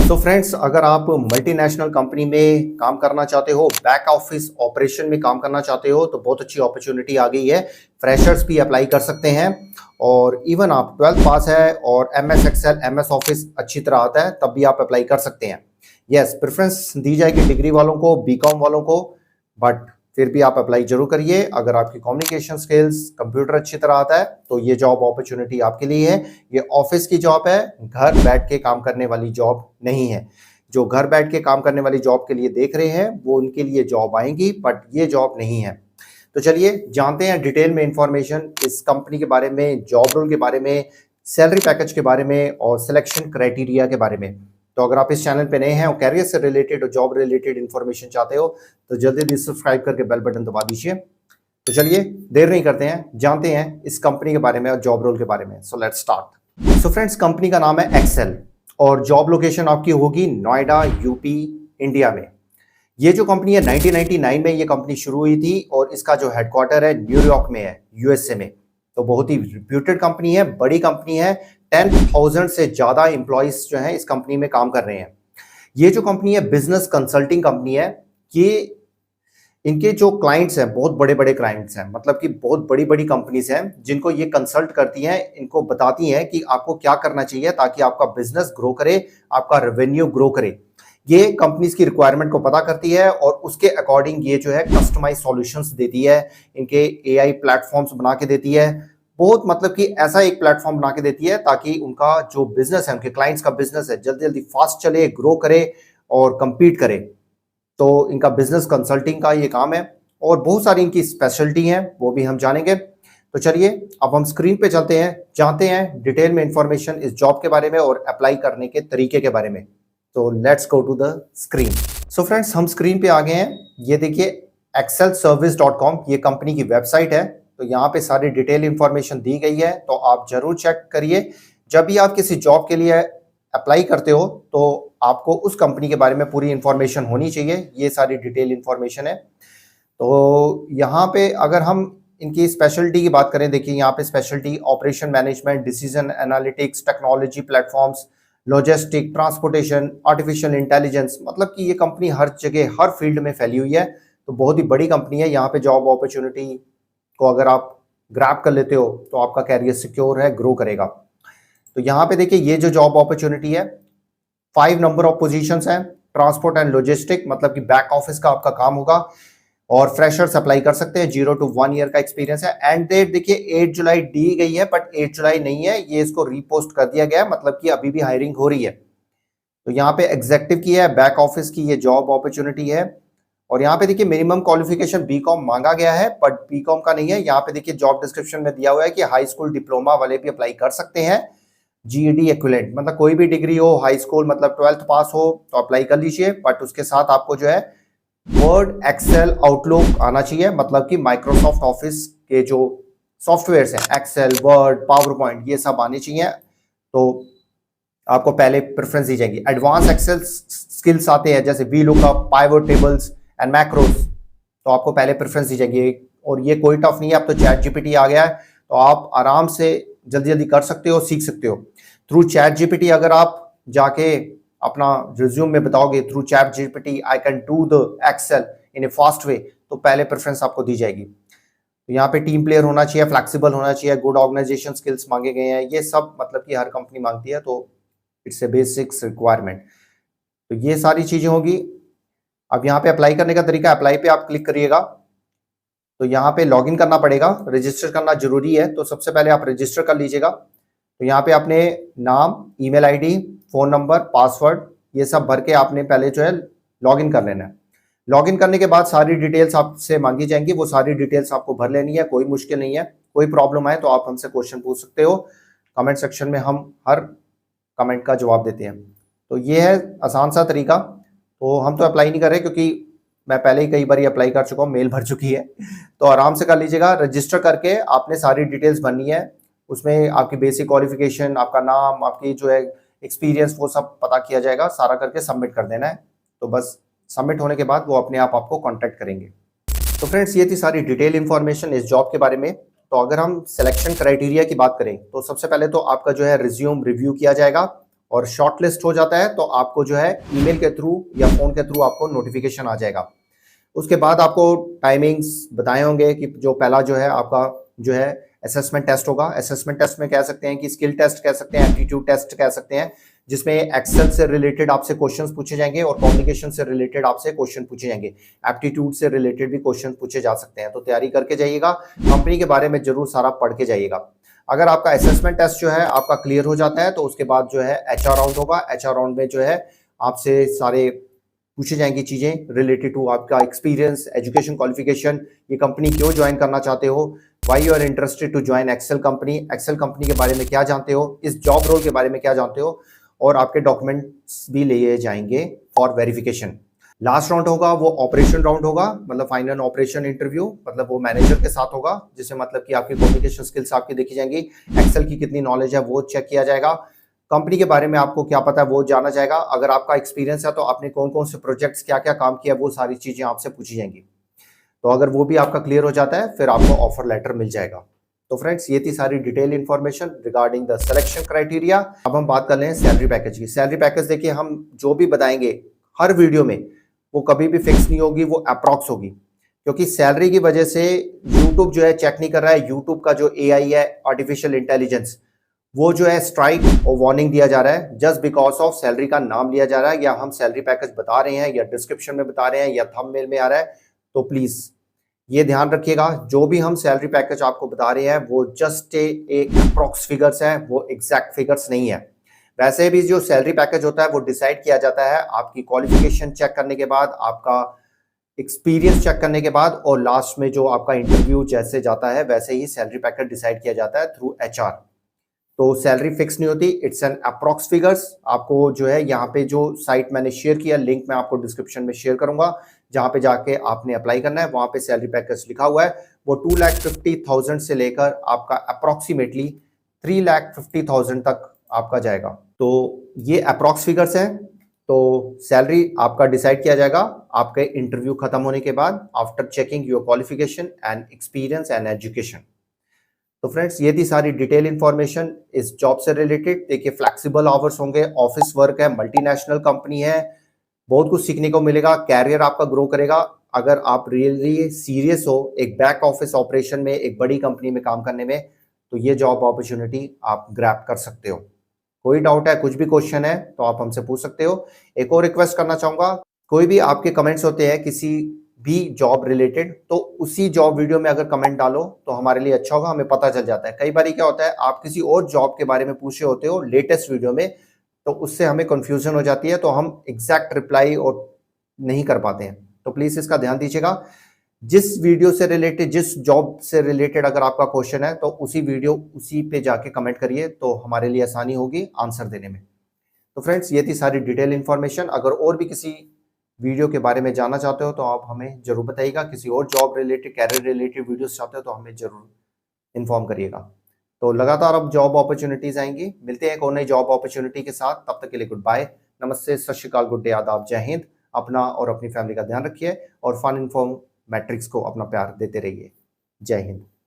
तो फ्रेंड्स, अगर आप मल्टीनेशनल कंपनी में काम करना चाहते हो, बैक ऑफिस ऑपरेशन में काम करना चाहते हो, तो बहुत अच्छी अपॉर्चुनिटी आ गई है। फ्रेशर्स भी अप्लाई कर सकते हैं और इवन आप 12th पास है और MS एक्सेल MS ऑफिस अच्छी तरह आता है तब भी आप अप्लाई कर सकते हैं। यस, प्रेफरेंस दी जाएगी डिग्री वालों को, बीकॉम वालों को, बट फिर भी आप अप्लाई जरूर करिए। अगर आपकी कम्युनिकेशन स्किल्स, कंप्यूटर अच्छी तरह आता है तो ये जॉब अपॉर्चुनिटी आपके लिए है। ये ऑफिस की जॉब है, घर बैठ के काम करने वाली जॉब नहीं है। जो घर बैठ के काम करने वाली जॉब के लिए देख रहे हैं वो उनके लिए जॉब आएंगी, बट ये जॉब नहीं है। तो चलिए जानते हैं डिटेल में इंफॉर्मेशन इस कंपनी के बारे में, जॉब रोल के बारे में, सैलरी पैकेज के बारे में और सिलेक्शन क्राइटेरिया के बारे में। तो अगर आप इस चैनल पे नए हैं और कैरियर से रिलेटेड और जॉब रिलेटेड इन्फॉर्मेशन चाहते हो तो जल्दी से सब्सक्राइब करके बेल बटन दबा दीजिए। तो चलिए देर नहीं करते हैं, जानते हैं इस कंपनी के बारे में और जॉब रोल के बारे में। So let's start. So friends, company का नाम है एक्सेल और जॉब लोकेशन आपकी होगी नोएडा, यूपी, इंडिया में। ये जो कंपनी है 1999 में ये कंपनी शुरू हुई थी और इसका जो हेडक्वार्टर है न्यूयॉर्क में है, यूएसए में। तो बहुत ही रिप्यूटेड कंपनी है, बड़ी कंपनी है। 10,000 से ज्यादा एम्प्लॉइज जो हैं इस कंपनी में काम कर रहे हैं। ये जो कंपनी है बिजनेस कंसल्टिंग कंपनी है। ये इनके जो क्लाइंट्स हैं बहुत बड़े बड़े क्लाइंट्स हैं, मतलब कि बहुत बड़ी बड़ी कंपनीज हैं जिनको ये कंसल्ट करती हैं, इनको बताती हैं कि आपको क्या करना चाहिए ताकि आपका बिजनेस ग्रो करे, आपका रेवेन्यू ग्रो करे। ये कंपनीज की रिक्वायरमेंट को पता करती है और उसके अकॉर्डिंग ये जो है कस्टमाइज सॉल्यूशंस देती है, इनके AI प्लेटफॉर्म्स बना के देती है। बहुत मतलब कि ऐसा एक प्लेटफॉर्म बना के देती है ताकि उनका जो बिजनेस है, उनके क्लाइंट्स का बिजनेस है, जल्दी जल्दी फास्ट चले, ग्रो करे और कंपीट करे। तो इनका बिजनेस कंसल्टिंग का ये काम है और बहुत सारी इनकी स्पेशलिटी हैं, वो भी हम जानेंगे। तो चलिए अब हम स्क्रीन पे चलते हैं, जानते हैं डिटेल में इंफॉर्मेशन इस जॉब के बारे में और अप्लाई करने के तरीके के बारे में। तो let's go to the screen. So friends, हम स्क्रीन पे आ गए हैं। ये देखिए excelservice.com ये कंपनी की वेबसाइट है। तो यहाँ पे सारी डिटेल इंफॉर्मेशन दी गई है, तो आप जरूर चेक करिए। जब भी आप किसी जॉब के लिए अप्लाई करते हो तो आपको उस कंपनी के बारे में पूरी इंफॉर्मेशन होनी चाहिए। ये सारी डिटेल इंफॉर्मेशन है। तो यहाँ पे अगर हम इनकी स्पेशलिटी की बात करें, देखिए यहाँ पे speciality operation management, decision analytics, technology platforms, logistic, transportation, artificial intelligence, मतलब कि ये कंपनी हर जगह हर फील्ड में फैली हुई है। तो बहुत ही बड़ी कंपनी है। यहाँ पे जॉब अपॉर्चुनिटी को अगर आप ग्रैब कर लेते हो तो आपका कैरियर सिक्योर है, ग्रो करेगा। तो यहाँ पे देखिए ये जो जॉब अपॉर्चुनिटी है, 5 नंबर ऑफ पोजीशंस हैं। ट्रांसपोर्ट एंड लॉजिस्टिक, मतलब कि बैक ऑफिस का आपका काम होगा और फ्रेशर्स अप्लाई कर सकते हैं। 0 to 1 ईयर का एक्सपीरियंस है। एंड डेट देखिए 8 जुलाई दी गई है, बट 8 जुलाई नहीं है, ये इसको रीपोस्ट कर दिया गया है, मतलब कि अभी भी हायरिंग हो रही है। तो यहाँ पे एग्जेक्टिव की है, बैक ऑफिस की ये जॉब अपॉर्चुनिटी है। और यहाँ पे देखिए मिनिमम क्वालिफिकेशन बीकॉम मांगा गया है, बट बीकॉम का नहीं है। यहाँ पे देखिए जॉब डिस्क्रिप्शन में दिया हुआ है कि हाई स्कूल डिप्लोमा वाले भी अप्लाई कर सकते हैं। GED इक्विवेलेंट, मतलब कोई भी डिग्री हो, हाई स्कूल मतलब 12th पास हो तो अप्लाई कर लीजिए, बट उसके साथ आपको जो है वर्ड, एक्सेल, आउटलुक आना चाहिए, मतलब कि माइक्रोसॉफ्ट ऑफिस के जो सॉफ्टवेयर्स हैं, एक्सेल, वर्ड, पावर पॉइंट, ये सब आने चाहिए। तो आपको पहले प्रेफरेंस दी जाएगी। एडवांस एक्सेल स्किल्स आते हैं जैसे VLOOKUP, pivot tables and macros, तो आपको पहले प्रेफरेंस दी जाएगी। और ये कोई टफ नहीं है, अब तो ChatGPT आ गया है तो आप आराम से जल्दी जल्दी कर सकते हो, सीख सकते हो। थ्रू ChatGPT अगर आप जाके अपना रिज्यूम में बताओगे through ChatGPT I can do the excel in a fast way, तो पहले प्रेफरेंस आपको दी जाएगी। तो यहाँ पे टीम प्लेयर होना चाहिए, फ्लेक्सिबल होना चाहिए, गुड ऑर्गेनाइजेशन स्किल्स मांगे गए हैं। ये सब मतलब कि हर कंपनी मांगती है, तो इट्स ए बेसिक्स रिक्वायरमेंट। तो ये सारी चीजें होगी। अब यहाँ पे अप्लाई करने का तरीका, अप्लाई पे आप क्लिक करिएगा तो यहाँ पे लॉगिन करना पड़ेगा, रजिस्टर करना जरूरी है। तो सबसे पहले आप रजिस्टर कर लीजिएगा। तो यहाँ पे आपने नाम, email ID, phone number, password, ये सब भर के आपने पहले जो है लॉगिन कर लेना है। लॉगिन करने के बाद सारी डिटेल्स आपसे मांगी जाएंगी, वो सारी डिटेल्स आपको भर लेनी है, कोई मुश्किल नहीं है। कोई प्रॉब्लम आए तो आप हमसे क्वेश्चन पूछ सकते हो, कमेंट सेक्शन में हम हर कमेंट का जवाब देते हैं। तो ये है आसान सा तरीका। तो हम तो अप्लाई नहीं कर रहे क्योंकि मैं पहले ही कई बार अप्लाई कर चुका हूँ, मेल भर चुकी है। तो आराम से कर लीजिएगा। रजिस्टर करके आपने सारी डिटेल्स भरनी है, उसमें आपकी बेसिक क्वालिफिकेशन, आपका नाम, आपकी जो है एक्सपीरियंस, वो सब पता किया जाएगा। सारा करके सबमिट कर देना है। तो बस सबमिट होने के बाद वो अपने आप आपको कांटेक्ट करेंगे। तो फ्रेंड्स, ये थी सारी डिटेल इंफॉर्मेशन इस जॉब के बारे में। तो अगर हम सिलेक्शन क्राइटेरिया की बात करें तो सबसे पहले तो आपका जो है रिज्यूम रिव्यू किया जाएगा और शॉर्ट लिस्ट हो जाता है तो आपको जो है ईमेल के थ्रू या फोन के थ्रू आपको नोटिफिकेशन आ जाएगा। उसके बाद आपको टाइमिंग्स बताए होंगे कि जो पहला जो है आपका जो है असेसमेंट टेस्ट होगा। असेसमेंट टेस्ट में कह सकते हैं कि स्किल टेस्ट कह सकते हैं, एप्टीट्यूड टेस्ट कह सकते हैं, जिसमें एक्सेल से रिलेटेड आपसे क्वेश्चंस पूछे जाएंगे और कम्युनिकेशन से रिलेटेड आपसे क्वेश्चन पूछे जाएंगे। एप्टीट्यूड से रिलेटेड भी क्वेश्चन पूछे जा सकते हैं, तो तैयारी करके जाइएगा। कंपनी के बारे में जरूर सारा पढ़ के जाइएगा। अगर आपका असेसमेंट टेस्ट जो है आपका क्लियर हो जाता है तो उसके बाद जो है एचआर राउंड होगा। एचआर राउंड में जो है आपसे सारे पूछी जाएंगी चीजें रिलेटेड टू आपका एक्सपीरियंस, एजुकेशन, क्वालिफिकेशन, ये कंपनी क्यों ज्वाइन करना चाहते हो, why you are interested to join Excel company, Excel company के बारे में क्या जानते हो, इस जॉब रोल के बारे में क्या जानते हो, और आपके डॉक्यूमेंट्स भी लिए जाएंगे फॉर वेरिफिकेशन। लास्ट राउंड होगा वो ऑपरेशन राउंड होगा, मतलब फाइनल ऑपरेशन इंटरव्यू, मतलब वो मैनेजर के साथ होगा, जिसमें मतलब कि आपकी कम्युनिकेशन स्किल्स आपकी देखी जाएंगी, एक्सेल की कितनी नॉलेज है वो चेक किया जाएगा, कंपनी के बारे में आपको क्या पता है वो जाना जाएगा, अगर आपका एक्सपीरियंस है तो आपने कौन कौन से प्रोजेक्ट्स क्या क्या काम किया वो सारी चीजें आपसे पूछी जाएंगी। तो अगर वो भी आपका क्लियर हो जाता है फिर आपको ऑफर लेटर मिल जाएगा। तो फ्रेंड्स ये थी सारी detail information regarding the selection criteria. अब हम बात कर लें सैलरी पैकेज की। सैलरी पैकेज देखिए हम जो भी बताएंगे हर वीडियो में वो कभी भी फिक्स नहीं होगी, वो अप्रॉक्स होगी, क्योंकि सैलरी की वजह से यूट्यूब जो है चेक नहीं कर रहा है। यूट्यूब का जो एआई है, आर्टिफिशियल इंटेलिजेंस, वो जो है स्ट्राइक और वार्निंग दिया जा रहा है जस्ट बिकॉज ऑफ सैलरी का नाम लिया जा रहा है, या हम सैलरी पैकेज बता रहे हैं या डिस्क्रिप्शन में बता रहे हैं या थंबनेल में आ रहा है। तो प्लीज ये ध्यान रखिएगा, जो भी हम सैलरी पैकेज आपको बता रहे हैं वो जस्ट एक अप्रॉक्स फिगर्स है, वो एग्जैक्ट फिगर्स नहीं है। वैसे भी जो सैलरी पैकेज होता है वो डिसाइड किया जाता है आपकी क्वालिफिकेशन चेक करने के बाद, आपका एक्सपीरियंस चेक करने के बाद, और लास्ट में जो आपका इंटरव्यू जैसे जाता है वैसे ही सैलरी पैकेज डिसाइड किया जाता है थ्रू एचआर। तो सैलरी फिक्स नहीं होती, इट्स एन अप्रॉक्स फिगर्स। आपको जो है यहाँ पे जो साइट मैंने शेयर किया, लिंक मैं आपको डिस्क्रिप्शन में शेयर करूंगा, जहां पे जाके आपने अप्लाई करना है, वहां पे सैलरी पैकेज लिखा हुआ है। वो 2,50,000 से लेकर आपका अप्रोक्सीमेटली 3,50,000 तक आपका जाएगा। तो ये अप्रॉक्स फिगर्स हैं। तो सैलरी आपका डिसाइड किया जाएगा आपके इंटरव्यू खत्म होने के बाद, after checking your qualification and experience and education. तो फ्रेंड्स ये थी सारी डिटेल इंफॉर्मेशन इस जॉब से रिलेटेड। देखिए फ्लेक्सिबल आवर्स होंगे, ऑफिस वर्क है, मल्टीनेशनल कंपनी है, बहुत कुछ सीखने को मिलेगा, कैरियर आपका ग्रो करेगा। अगर आप रियली सीरियस हो एक बैक ऑफिस ऑपरेशन में, एक बड़ी कंपनी में काम करने में, तो ये जॉब अपॉर्चुनिटी आप ग्रैब कर सकते हो। कोई डाउट है, कुछ भी क्वेश्चन है तो आप हमसे पूछ सकते हो। एक और रिक्वेस्ट करना चाहूंगा, कोई भी आपके कमेंट्स होते हैं किसी भी जॉब रिलेटेड, तो उसी जॉब वीडियो में अगर कमेंट डालो तो हमारे लिए अच्छा होगा, हमें पता चल जाता है। कई बार क्या होता है आप किसी और जॉब के बारे में पूछे होते हो लेटेस्ट वीडियो में, तो उससे हमें कंफ्यूजन हो जाती है, तो हम एग्जैक्ट रिप्लाई और नहीं कर पाते हैं। तो प्लीज इसका ध्यान दीजिएगा, जिस वीडियो से रिलेटेड, जिस जॉब से रिलेटेड अगर आपका क्वेश्चन है तो उसी वीडियो उसी पे जाके कमेंट करिए, तो हमारे लिए आसानी होगी आंसर देने में। तो फ्रेंड्स ये थी सारी डिटेल इंफॉर्मेशन। अगर और भी किसी वीडियो के बारे में जानना चाहते हो तो आप हमें जरूर बताइएगा, किसी और job related, career related videos चाहते हो तो हमें जरूर इन्फॉर्म करिएगा। तो लगातार अब जॉब अपॉर्चुनिटीज आएंगी, मिलते हैं एक और नई जॉब अपॉर्चुनिटी के साथ। तब तक के लिए गुड बाय, नमस्ते, सत श्री अकाल, गुड डे, आदाब, जय हिंद। अपना और अपनी फैमिली का ध्यान रखिए और फन इन्फॉर्म मैट्रिक्स को अपना प्यार देते रहिए। जय हिंद।